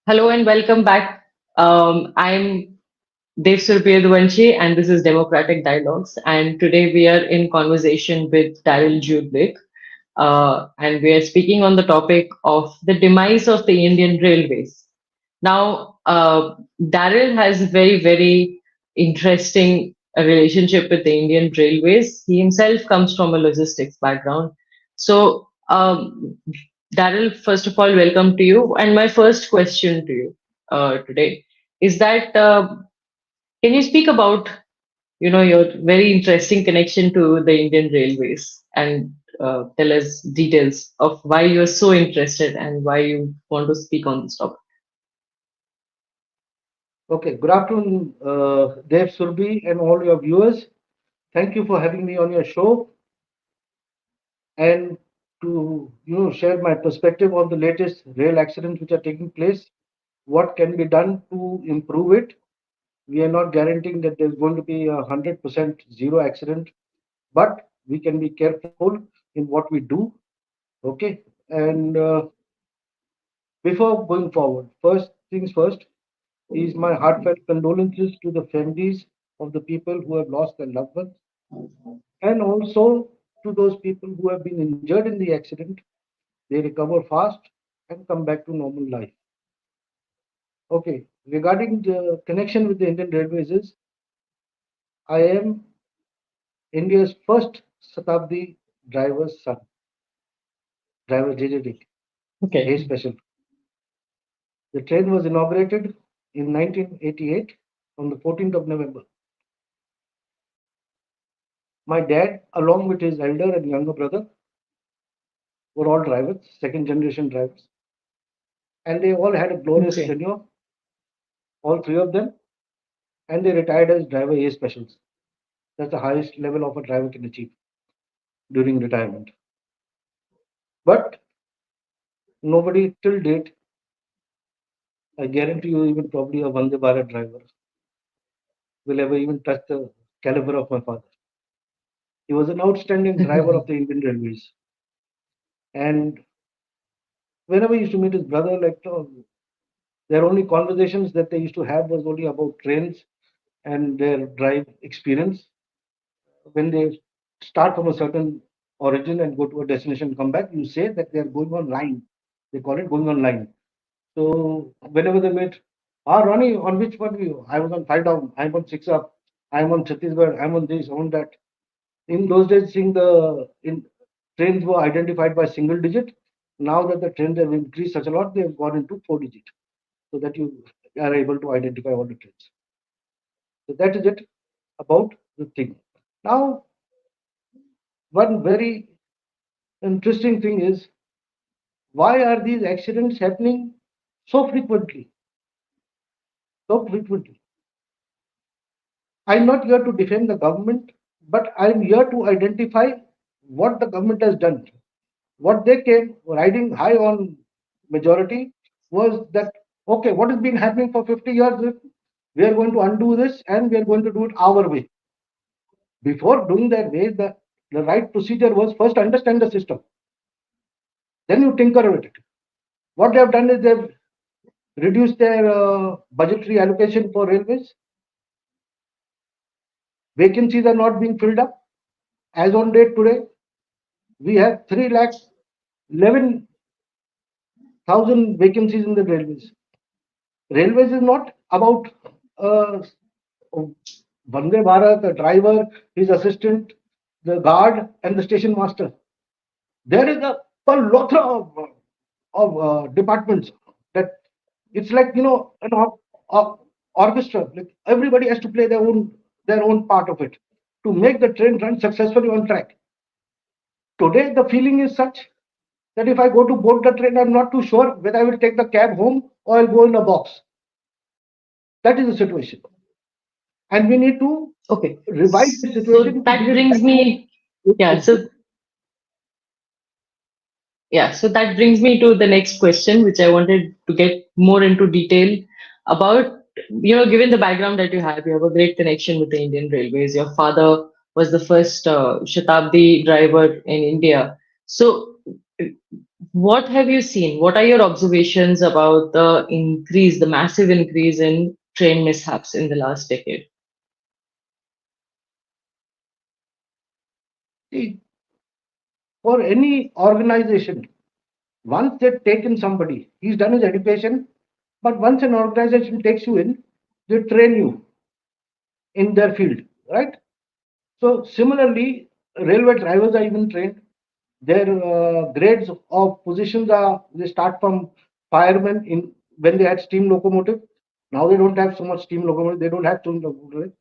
Hello and welcome back. I'm Devsurabhee of and this is Democratic Dialogues. And today we are in conversation with Daryl Judwick, and we are speaking on the topic of the demise of the Indian Railways. Now, Daryl has a very interesting relationship with the Indian Railways. He himself comes from a logistics background. So, Daryl, first of all, welcome to you. And my first question to you today is that can you speak about your very interesting connection to the Indian Railways and tell us details of why you're so interested and why you want to speak on this topic. Okay, good afternoon, Dev Surbi and all your viewers. Thank you for having me on your show and to share my perspective on the latest rail accidents which are taking place. What can be done to improve it? We are not guaranteeing that there's going to be 100% zero accident, but we can be careful in what we do. Okay, and before going forward, first things first is my heartfelt condolences to the families of the people who have lost their loved ones and also to those people who have been injured in the accident. They recover fast and come back to normal life. Okay, regarding the connection with the Indian Railways, is I am India's first Shatabdi driver's son, driver JJD, A Okay. Special. The train was inaugurated in 1988 on the 14th of November. My dad, along with his elder and younger brother, were all drivers, second generation drivers, and they all had a glorious Okay. tenure, all three of them, and they retired as driver A specials. That's the highest level of a driver can achieve during retirement. But nobody till date, I guarantee you, even probably a Vande Bharat driver, will ever even touch the caliber of my father. He was an outstanding driver of the Indian Railways. And whenever he used to meet his brother, their only conversations that they used to have was only about trains and their drive experience. When they start from a certain origin and go to a destination, come back, you say that they are going on line. They call it going on line. So whenever they meet, Ronnie, on which one you? I was on 5 down, I'm on 6 up, I'm on Chhattisgarh, I'm on this, on that. In those days, seeing trains were identified by single digit. Now that the trains have increased such a lot, they have gone into 4 digit, so that you are able to identify all the trains. So that is it about the thing. Now, one very interesting thing is, why are these accidents happening so frequently? So frequently. I'm not here to defend the government, but I'm here to identify what the government has done. What they came riding high on majority was that, okay, what has been happening for 50 years? We are going to undo this and we are going to do it our way. Before doing that way, the right procedure was first understand the system. Then you tinker with it. What they have done is they've reduced their budgetary allocation for railways. Vacancies are not being filled up. As on date today, we have 3,11,000 vacancies in the railways. Railways is not about uh, Vande Bharat, the driver, his assistant, the guard, and the station master. There is a plethora of departments that it's like an orchestra. Like everybody has to play their own part of it to make the train run successfully on track. Today, the feeling is such that if I go to board the train, I'm not too sure whether I will take the cab home or I'll go in a box. That is the situation. And we need to Okay. revive the So situation to that bring it brings back me, to yeah. So that brings me to the next question, which I wanted to get more into detail about. Given the background that you have a great connection with the Indian Railways. Your father was the first Shatabdi driver in India. So What have you seen? What are your observations about the massive increase in train mishaps in the last decade? See, for any organization, once they've taken somebody, he's done his education, but once an organization takes you in, they train you in their field, right? So similarly, railway drivers are even trained. Their grades of positions are, they start from firemen in when they had steam locomotive. Now they don't have so much steam locomotive. They don't have steam locomotive.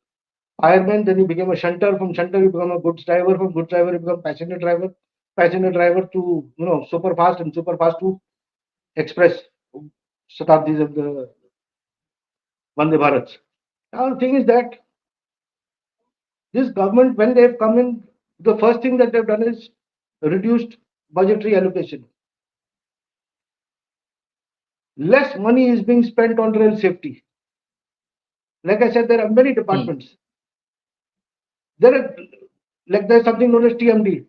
Fireman, then you become a shunter. From shunter, you become a goods driver. From goods driver, you become passenger driver. Passenger driver to super fast, and super fast to express Shatabdis of the Vande Bharats. Now the thing is that this government, when they've come in, the first thing that they've done is reduced budgetary allocation. Less money is being spent on rail safety. Like I said, there are many Hmm. departments. There are there's something known as TMD.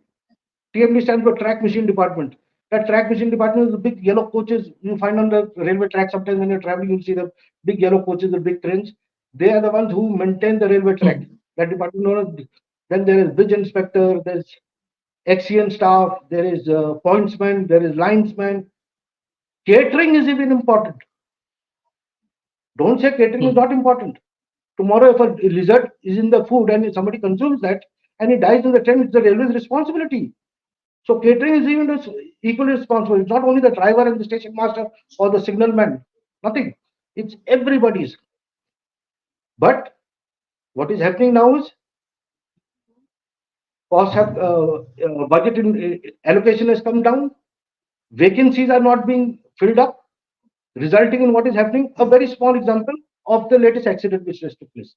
TMD stands for Track Machine Department. That track machine department is the big yellow coaches you find on the railway track. Sometimes when you're traveling, you'll see the big yellow coaches, the big trains. They are the ones who maintain the railway track. Hmm. That department known as, then there is bridge inspector, there's XCN staff, there is pointsman, there is linesman. Catering is even important. Don't say catering is Hmm. not important. Tomorrow, if a lizard is in the food and if somebody consumes that and he dies in the train, it's the railway's responsibility. So catering is even equally responsible. It's not only the driver and the station master or the signalman. Nothing. It's everybody's. But what is happening now is costs have budget allocation has come down. Vacancies are not being filled up, resulting in what is happening. A very small example of the latest accident which just took place.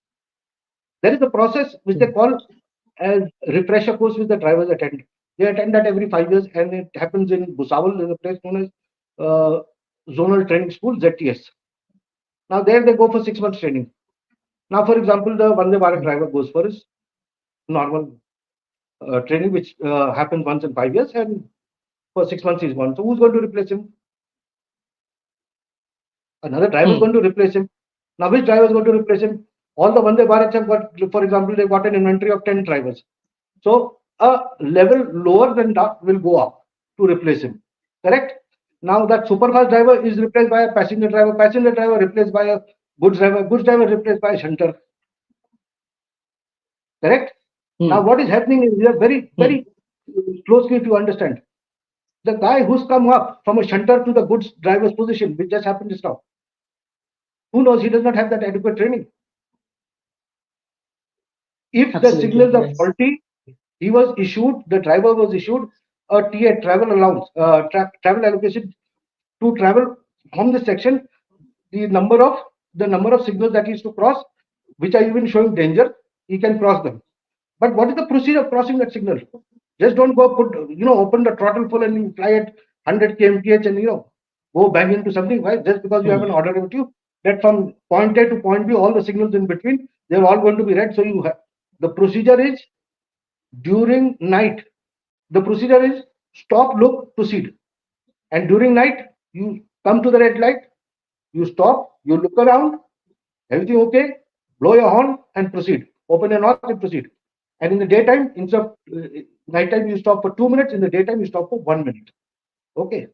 There is a process which they Hmm. call as refresher course which the drivers attend. They attend that every 5 years, and it happens in Bhusawal. There's a place known as Zonal Training School (ZTS). Now there they go for 6 months training. Now, for example, the Vande Bharat driver goes for his normal training, which happens once in 5 years, and for 6 months he's gone. So who's going to replace him? Another driver is Hmm. going to replace him. Now, which driver is going to replace him? All the Vande Bharats have got, for example, they've got an inventory of 10 drivers. So a level lower than that will go up to replace him. Correct? Now that superfast driver is replaced by a passenger driver replaced by a goods driver replaced by a shunter. Correct? Now Hmm. what is happening is here very, Hmm. very closely if you understand. The guy who's come up from a shunter to the goods driver's position, which just happened just now, who knows he does not have that adequate training. If the Absolutely. signals are Yes. faulty, the driver was issued a TA travel allowance, travel allocation to travel from the section, the number of the number of signals that he is to cross, which are even showing danger, he can cross them. But what is the procedure of crossing that signal? Just don't go open the throttle full and you fly at 100 kmph and go bang into something. Why? Just because you have Hmm. an order with you that from point A to point B, all the signals in between, they're all going to be red. So the procedure is during night. The procedure is stop, look, proceed. And during night, you come to the red light, you stop, you look around, everything okay, blow your horn and proceed. Open your mouth and proceed. And in the daytime, instead of nighttime, you stop for 2 minutes. In the daytime, you stop for 1 minute. Okay.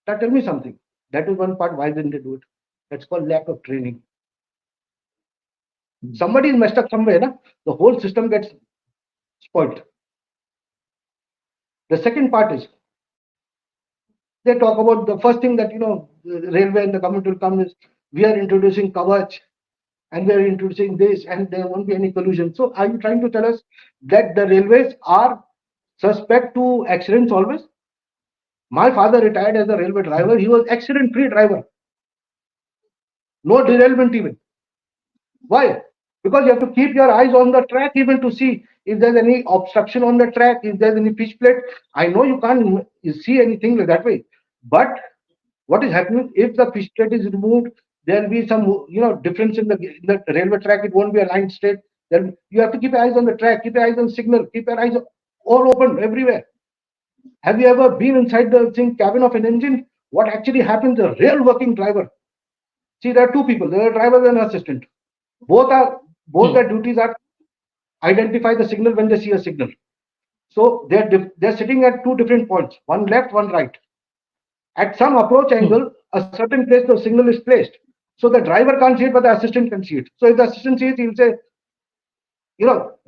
Now tell me something. That is one part. Why didn't they do it? That's called lack of training. Hmm. Somebody is messed up somewhere. Na? The whole system gets spoiled. The second part is they talk about the first thing that the railway and the government will come is we are introducing Kavach and we are introducing this and there won't be any collusion. So are you trying to tell us that the railways are suspect to accidents always? My father retired as a railway driver. He was accident-free driver. No derailment even. Why? Because you have to keep your eyes on the track even to see if there's any obstruction on the track, if there's any pitch plate. I know you can't see anything like that way, but what is happening if the pitch plate is removed? There will be some difference in the railway track. It won't be a line straight. Then you have to keep your eyes on the track, keep your eyes on signal, keep your eyes all open everywhere. Have you ever been inside the thing cabin of an engine? What actually happens? A real working driver. See, there are two people. There are driver and assistant. Both are both Hmm. their duties are identify the signal when they see a signal. So they're sitting at two different points, one left, one right. At some approach Hmm. angle, a certain place the signal is placed. So the driver can't see it, but the assistant can see it. So if the assistant sees, he'll say,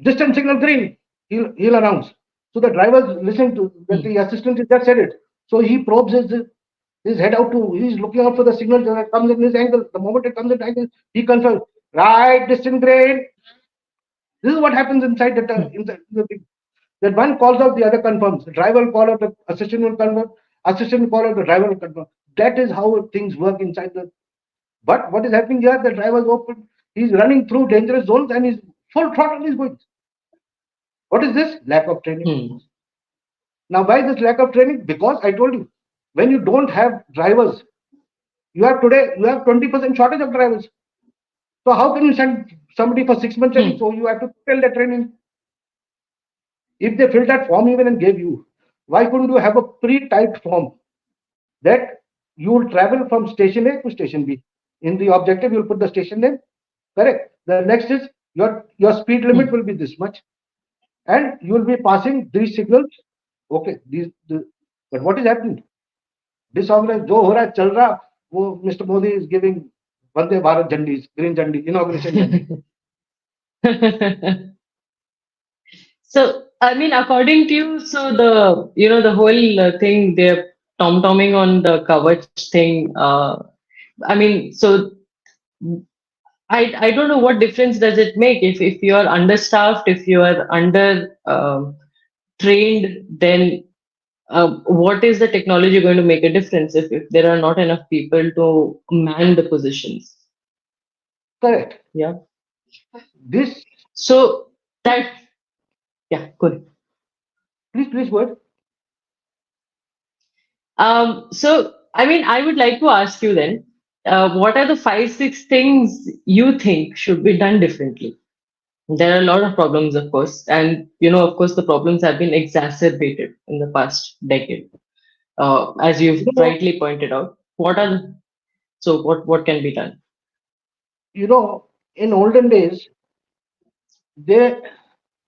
distant signal green. He'll announce. So the driver's listening to that Hmm. the assistant just said it. So he probes his head out to. He's looking out for the signal that comes in his angle. The moment it comes in angle, he confirms right distant green. This is what happens inside the thing. That one calls out, the other confirms. The driver will call out, the assistant will confirm. Assistant will call out, the driver will confirm. That is how things work inside the. But what is happening here? The driver is open. He's running through dangerous zones and he's full throttle is going. What is this? Lack of training. Hmm. Now, why this lack of training? Because I told you, when you don't have drivers, you have 20% shortage of drivers. So how can you send somebody for 6 months training? Hmm. So you have to fill the training. If they filled that form even and gave you, why couldn't you have a pre-typed form that you will travel from station A to station B? In the objective, you'll put the station name. Correct. The next is your speed limit Hmm. will be this much, and you will be passing these signals. Okay. But what is happening? Disorganized जो हो रहा है चल रहा वो mister Modi is giving Vande Bharat झंडी green झंडी inauguration झंडी. So, I mean, according to you, so the whole thing, they're tom-tomming on the Kavach thing. I mean, so I don't know what difference does it make if you are understaffed, if you are under trained, then what is the technology going to make a difference if there are not enough people to man the positions? Correct. Yeah. This, So that, yeah, good. please go ahead. So, I mean, I would like to ask you then, what are the five, six things you think should be done differently? There are a lot of problems, of course, and of course, the problems have been exacerbated in the past decade, as you've You know, rightly pointed out. What can be done? you know, in olden days, they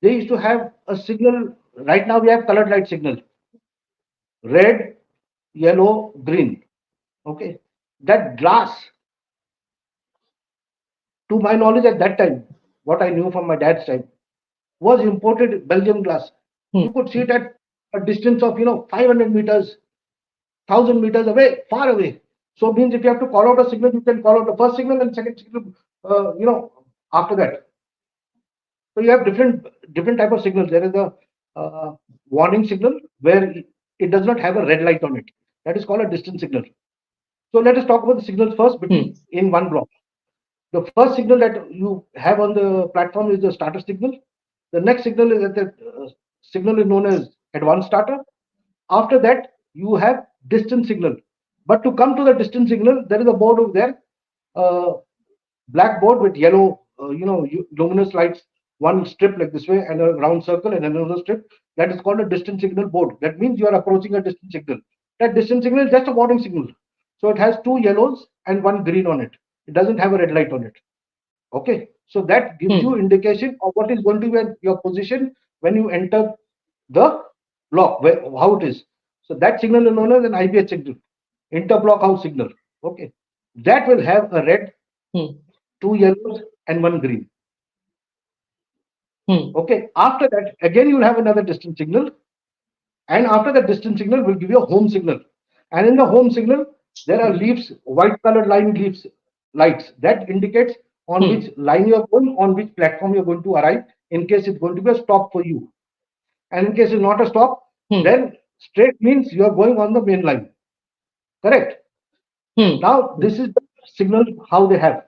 they used to have a signal. Right now we have colored light signal: red, yellow, green. Okay, that glass, to my knowledge at that time, what I knew from my dad's time, was imported Belgium glass. You Hmm. could see it at a distance of 500 meters, 1,000 meters away, far away. So means if you have to call out a signal, you can call out the first signal and second signal. After that. So you have different type of signals. There is a warning signal where it does not have a red light on it. That is called a distance signal. So let us talk about the signals first Hmm. between in one block. The first signal that you have on the platform is the starter signal. The next signal is that the signal is known as advanced starter. After that, you have distance signal. But to come to the distance signal, there is a board over there, uh, black board with yellow, luminous lights, one strip like this way, and a round circle, and another strip. That is called a distance signal board. That means you are approaching a distance signal. That distance signal is just a warning signal. So it has two yellows and one green on it. It doesn't have a red light on it. Okay, so that gives you Hmm. indication of what is going to be your position when you enter the block, how it is. So that signal is known as an IBH signal, interblock house signal. Okay, that will have a red, Hmm. two yellows, and one green. Hmm. Okay, after that, again you will have another distance signal, and after that distance signal will give you a home signal. And in the home signal, there are leaves, white colored line leaves, lights that indicates on Hmm. which line you are going, on which platform you are going to arrive. In case it's going to be a stop for you, and in case it's not a stop, Hmm. then straight means you are going on the main line. Correct. Hmm. Now this is the signal how they have.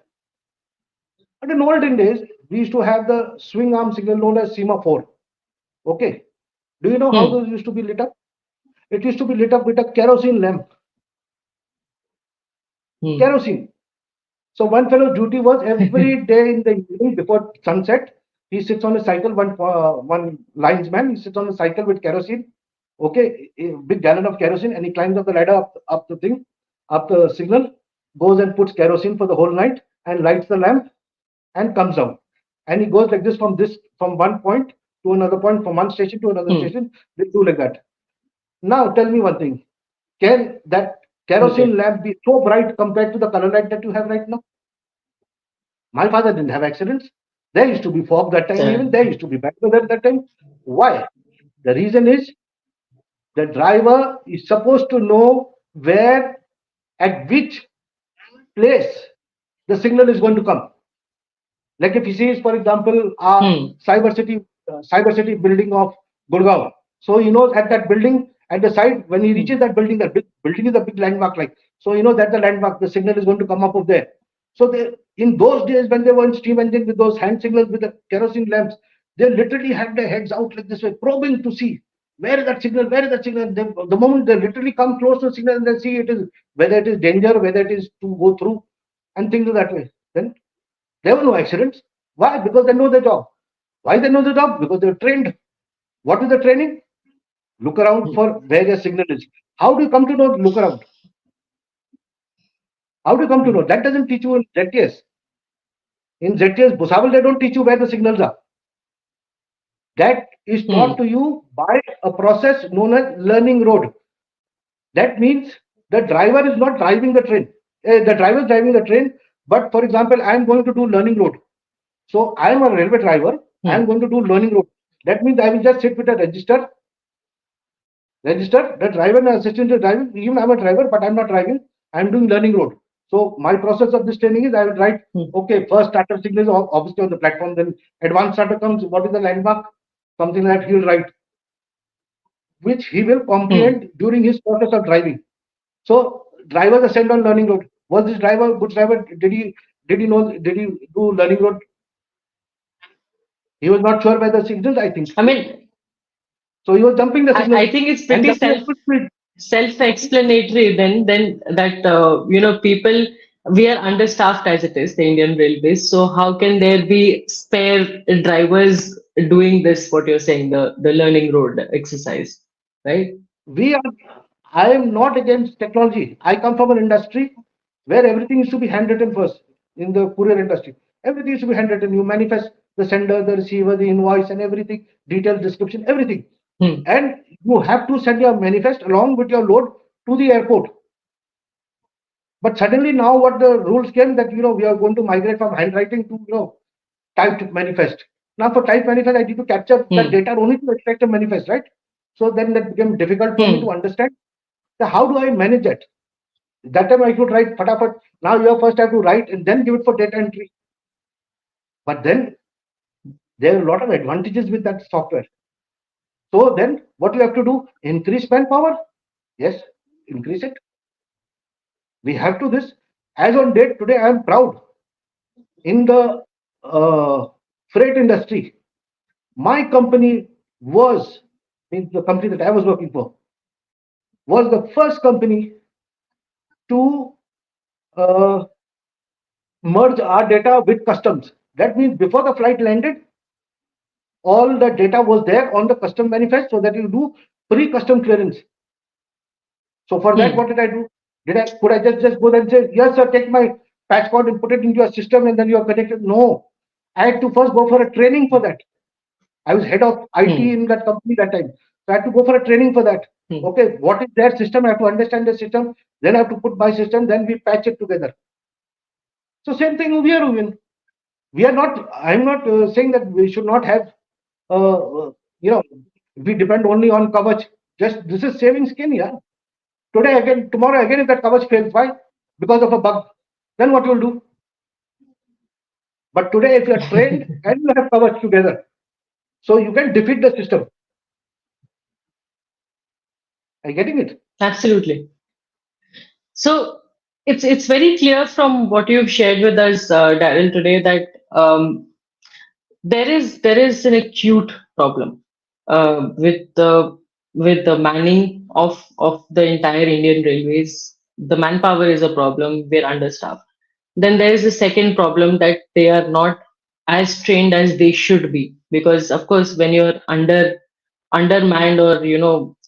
But in olden days, we used to have the swing arm signal known as semaphore. Okay. Do you know how Hmm. those used to be lit up? It used to be lit up with a kerosene lamp. Hmm. Kerosene. So one fellow's duty was every day in the evening before sunset, he sits on a cycle. One linesman, he sits on a cycle with kerosene. Okay, a big gallon of kerosene, and he climbs up the ladder, up the thing, up the signal, goes and puts kerosene for the whole night and lights the lamp and comes down. And he goes like this from one point to another point, from one station to another Hmm. station. They do like that. Now tell me one thing: can that Okay. kerosene lamp be so bright compared to the color light that you have right now? My father didn't have accidents. There used to be fog that time, even there used to be bad weather that time. Why? The reason is the driver is supposed to know where, at which place the signal is going to come. Like if he sees, for example, a Hmm. cyber city building of Gurgaon, so he knows at that building at the side when he reaches Hmm. that building, that big building is a big landmark, like so he knows that the landmark, the signal is going to come up of there. So they, in those days when they were in steam engine with those hand signals with the kerosene lamps, they literally had their heads out like this way, probing to see where is that signal, where is that signal. They, the moment they literally come close to the signal and they see it is whether it is danger, whether it is to go through, and things of that way. Then there were no accidents. Why? Because they know the job. Why they know the job? Because they're trained. What is the training? Look around Hmm. for where your signal is. How do you come to know? Look around. How do you come to know? That doesn't teach you in ZTS. In ZTS, Bhusawal, they don't teach you where the signals are. That is taught Hmm. to you by a process known as learning road. That means the driver is not driving the train. The driver is driving the train. But for example, I am going to do learning road. So I am a railway driver. I am Hmm. going to do learning road. That means I will just sit with a register. The driver and assistant is driving. Even I'm a driver, but I'm not driving. I'm doing learning road. So my process of this training is I will write, Hmm. okay, first starter signal is obviously on the platform. Then advanced starter comes. What is the landmark? Something like that he'll write, which he will Hmm. comprehend during his process of driving. So drivers are sent on learning road. Was this driver good driver? Did he know? Did he do learning road? He was not sure by the signals, I think. I mean, So he was jumping the I signals think it's and pretty jumping at good speed. self-explanatory then that people, we are understaffed as it is, the Indian Railways. So how can there be spare drivers doing this, what you're saying, the learning road exercise, right? We are. I am not against technology. I come from an industry where everything is to be handwritten first. In the courier industry, everything is to be handwritten. You manifest the sender, the receiver, the invoice, and everything, detailed description, everything. Hmm. And you have to send your manifest along with your load to the airport. But suddenly now, what the rules came that we are going to migrate from handwriting to typed manifest. Now for typed manifest, I need to capture the Hmm. data only to extract a manifest, right? So then that became difficult for me to Hmm. understand. So how do I manage that? That time I could write fatafat. Now you first have to write and then give it for data entry. But then there are a lot of advantages with that software. So then what you have to do? Increase manpower? Yes, increase it. We have to this. As on date today, I am proud in the uh, freight industry. My company was, means the company that I was working for, was the first company to uh, merge our data with customs. That means before the flight landed, all the data was there on the custom manifest so that you do pre-custom clearance. So for that, what Hmm. did I do? Could I just go there and say, yes, sir, take my patch code and put it into your system and then you are connected? No. I had to first go for a training for that. I was head of IT Hmm. in that company that time. So I had to go for a training for that. Hmm. Okay, what is their system? I have to understand the system. Then I have to put my system. Then we patch it together. So same thing over here, Uvin. We are not. I'm not saying that we should not have. You know, we depend only on coverage. Just this is saving skin, yeah. Today again, tomorrow again, if that coverage fails, why? Because of a bug. Then what you'll do? But today, if you are trained and you have coverage together, so you can defeat the system. Are you getting it? Absolutely. So it's very clear from what you've shared with us, Daryl, today that there is an acute problem with the manning of the entire Indian Railways. The manpower is a problem. We're understaffed. Then there is a second problem that they are not as trained as they should be, because of course when you're undermanned or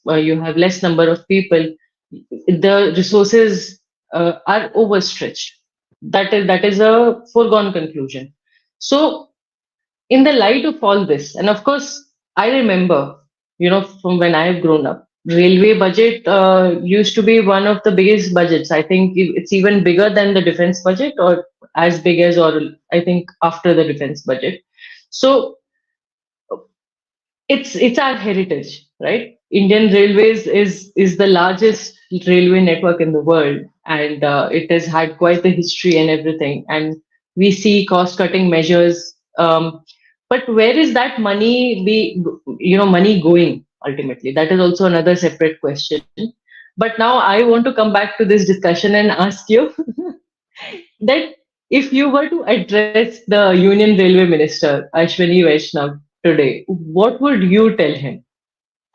you have less number of people, the resources are overstretched. That is a foregone conclusion. So in the light of all this, and of course, I remember, from when I've grown up, railway budget used to be one of the biggest budgets. I think it's even bigger than the defense budget, or as big as, or I think after the defense budget. So it's our heritage, right? Indian Railways is the largest railway network in the world, and it has had quite the history and everything. And we see cost cutting measures, but where is that money going ultimately? That is also another separate question. But now I want to come back to this discussion and ask you that if you were to address the Union Railway Minister, Ashwini Vaishnav, today, what would you tell him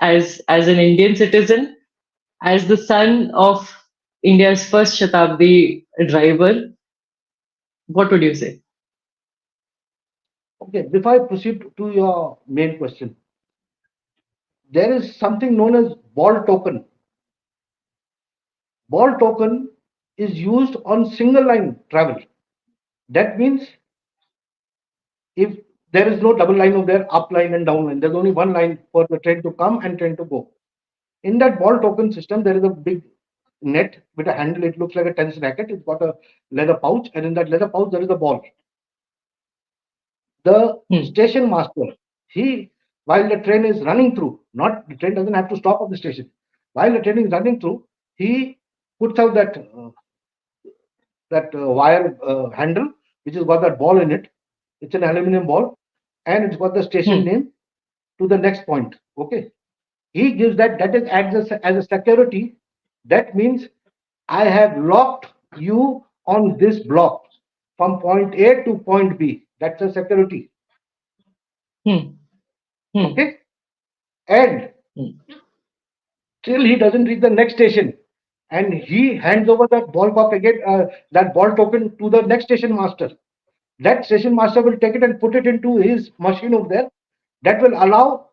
as an Indian citizen, as the son of India's first Shatabdi driver? What would you say? Okay, before I proceed to your main question, there is something known as ball token. Ball token is used on single line travel. That means if there is no double line of there, up line and down line, there's only one line for the train to come and train to go. In that ball token system, there is a big net with a handle. It looks like a tennis racket. It's got a leather pouch, and in that leather pouch, there is a ball. The Hmm. station master, he, while the train is running through, not the train doesn't have to stop at the station. While the train is running through, he puts out that wire handle, which has got that ball in it. It's an aluminum ball, and it's got the station Hmm. name to the next point. Okay, he gives that. That is as a security. That means I have locked you on this block from point A to point B. That's a security. Hmm. Hmm. Okay, and Hmm. till he doesn't reach the next station, and he hands over that ball cock again, that ball token to the next station master. That station master will take it and put it into his machine over there. That will allow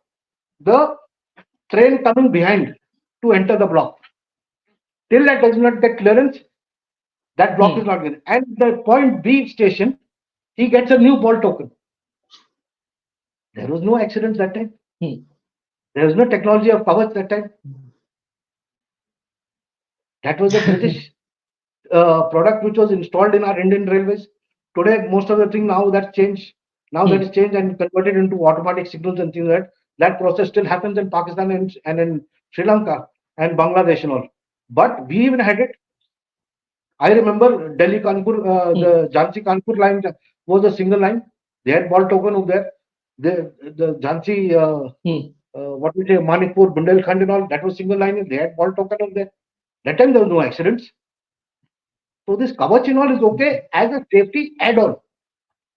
the train coming behind to enter the block. Till that does not get clearance, that block is Hmm. not given. And the point B station, he gets a new ball token. There was no accident that time. Hmm. There was no technology of Kavach that time. That was a British product which was installed in our Indian railways. Today, most of the thing now that's changed. Now that Hmm. is changed and converted into automatic signals and things like that. That process still happens in Pakistan and in Sri Lanka and Bangladesh and all. But we even had it. I remember Delhi Kanpur, Hmm. the Jhansi Kanpur line was a single line. They had ball token over there. The Jhansi, Hmm. what we say, Manikpur, Bundelkhand and all, that was single line. They had ball token over there. That time there was no accidents. So this Kavach and all is okay as a safety add-on.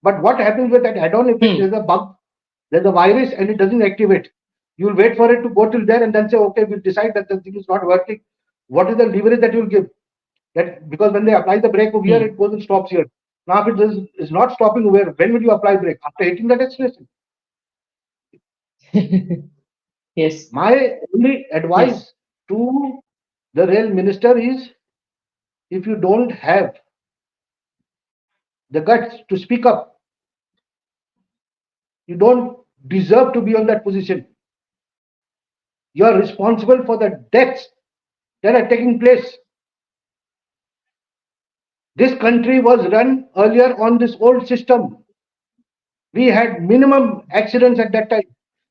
But what happens with that add-on if Hmm. there's a bug, there's a virus and it doesn't activate? You'll wait for it to go till there and then say, okay, we'll decide that the thing is not working. What is the leverage that you'll give? That because when they apply the brake over here, Hmm. it goes and stops here. Now, if is not stopping over here, when will you apply brake? After hitting the destination. Yes. My only Yes. advice to the rail minister is if you don't have the guts to speak up, you don't deserve to be on that position. You are responsible for the deaths that are taking place. This country was run earlier on this old system. We had minimum accidents at that time.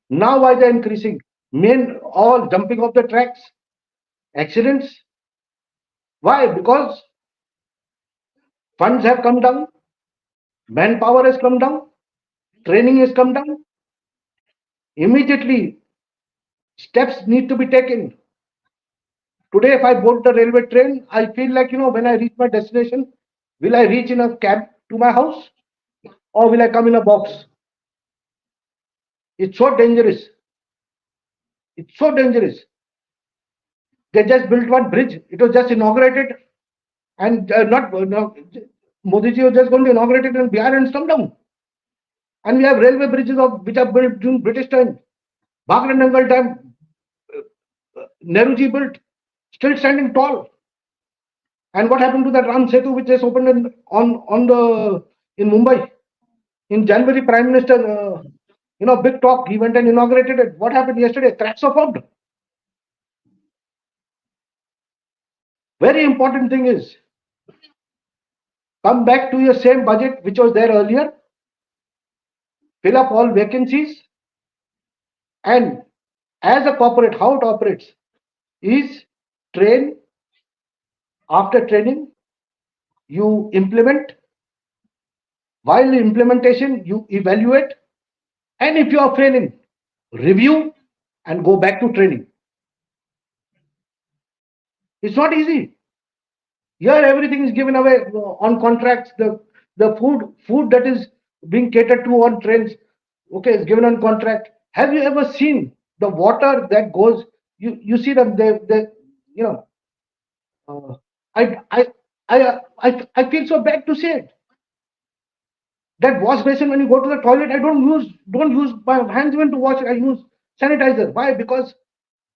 Now why they're increasing? Men all jumping off the tracks. Accidents. Why? Because funds have come down, manpower has come down, training has come down. Immediately, steps need to be taken. Today, if I board the railway train, I feel like, when I reach my destination, will I reach in a cab to my house or will I come in a box? It's so dangerous. It's so dangerous. They just built one bridge. It was just inaugurated and not no, Modi ji was just going to inaugurate it in Bihar and come down. And we have which are built during British time, Bhakra Nangal time. Nehruji built, still standing tall. And what happened to that Ram Setu which just opened on the in Mumbai in January? Prime Minister, big talk. He went and inaugurated it. What happened yesterday? Cracks are formed. Very important thing is come back to your same budget which was there earlier, fill up all vacancies, and as a corporate, how it operates is train. After training, you implement. While the implementation, you evaluate, and if you are failing, review and go back to training. It's not easy. Here, everything is given away on contracts. The food that is being catered to on trains, okay, is given on contract. Have you ever seen the water that goes? You see them. They you know. Uh, I I I feel so bad to say it. That wash basin, when you go to the toilet, I don't use my hands even to wash it. I use sanitizer. Why? Because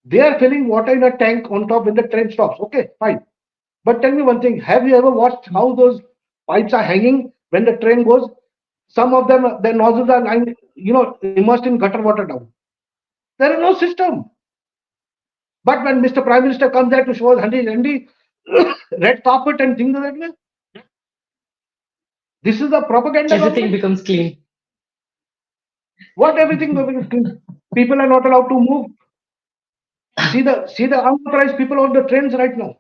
they are filling water in a tank on top when the train stops. Okay, fine. But tell me one thing: have you ever watched how those pipes are hanging when the train goes? Some of them, their nozzles are lying, immersed in gutter water down. There is no system. But when Mr. Prime Minister comes there to show us handy red carpet and things like that, this is the propaganda Everything government. becomes clean. What everything people are not allowed to move. See the unauthorized people on the trains right now.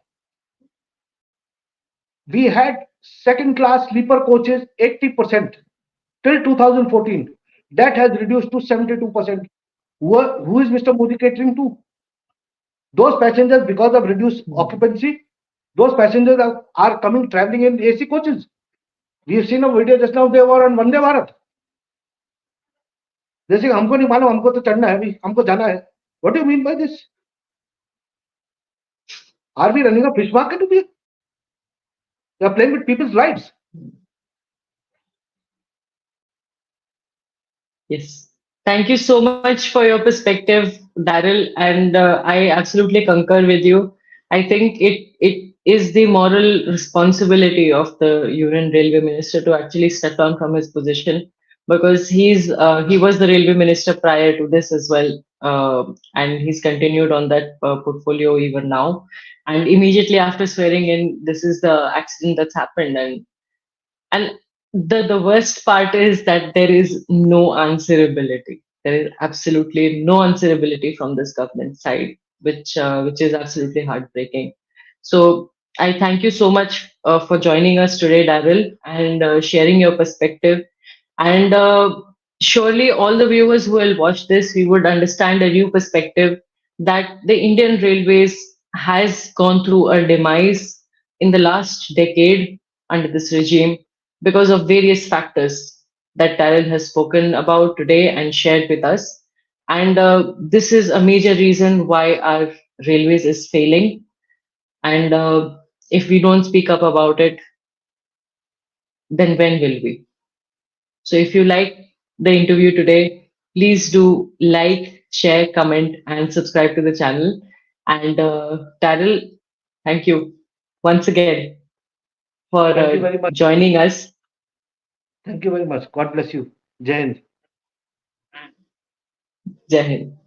We had second class sleeper coaches 80% till 2014. That has reduced to 72%. Who is Mr. Modi catering to? Those passengers, because of reduced occupancy, those passengers are coming traveling in AC coaches. We have seen a video just now, they were on Vande Bharat. They say, हमको नहीं मालूम, हमको तो चढ़ना है अभी, हमको जाना है. What do you mean by this? Are we running a fish market over here? We are playing with people's lives. Yes. Thank you so much for your perspective, Daryl, and I absolutely concur with you. I think it is the moral responsibility of the Union Railway Minister to actually step down from his position, because he was the railway minister prior to this as well, and he's continued on that portfolio even now. And immediately after swearing in, this is the accident that's happened, and the worst part is that there is no answerability. There is absolutely no answerability from this government side, which is absolutely heartbreaking. So I thank you so much for joining us today, Daryl, and sharing your perspective. And surely all the viewers who will watch this, we would understand a new perspective that the Indian Railways has gone through a demise in the last decade under this regime because of various factors that Daryl has spoken about today and shared with us. And this is a major reason why our railways is failing. And if we don't speak up about it, then when will we? So if you like the interview today, please do like, share, comment, and subscribe to the channel. And Daryl, thank you once again for Thank you very much. joining us. Thank you very much. God bless you. Jai Hind. Jai Hind.